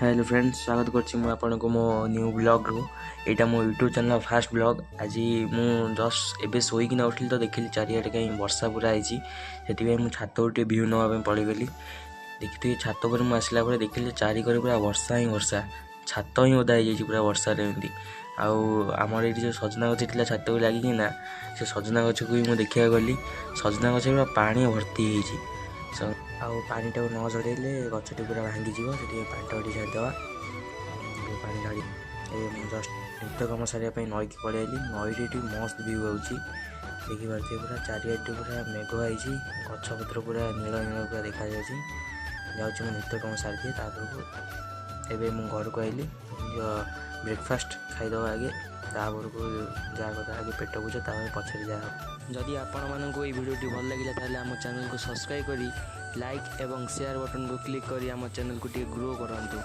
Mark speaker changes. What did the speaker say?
Speaker 1: Hello friends स्वागत करछि मु आपन को मो न्यू ब्लॉग रो एटा मो यूट्यूब चैनल फास्ट ब्लॉग आज मु जस्ट एबे सोई कि उठिल तो देखिली चारियाटे कहीं वर्षा पूरा आइछि सेति मु छात उठे व्यू नवा पे पळी गेली देखिथि छात पर मु आसला पर देखिली चारि करे पूरा वर्षा ही वर्षा छात ही ओदा हो पूरा वर्षा रे एंती आउ आमर ये जो सजना गछ थिला छात को लागी ना से सजना गछ को मु देखिया गली सजना गछ पूरा पानी भर्ती होइछि आउ पानी टाक न झड़े गचटी पूरा भांगी जीव से पानी टाक छाड़देवा पानी ढाड़ी जस्ट नित्य कम सारे नई की पलि आइली नई मस्त व्यू आउची देखिए पूरा चारिआटे पूरा मेघ आई गछपत्र पूरा नील नील पूरा देखा जाऊँ नित्य कम सारी दिए एवं मु घर को आइली ब्रेकफास्ट खाईदे आगे तापर को जहाँ कथा आगे पेट पूजा पछे जहाँ जदि आपण मानक ये भिडियो भल लगे आम चैनल को सब्सक्राइब करी लाइक एवं शेयर बटन को क्लिक करी आम चैनल को ग्रो करंतु।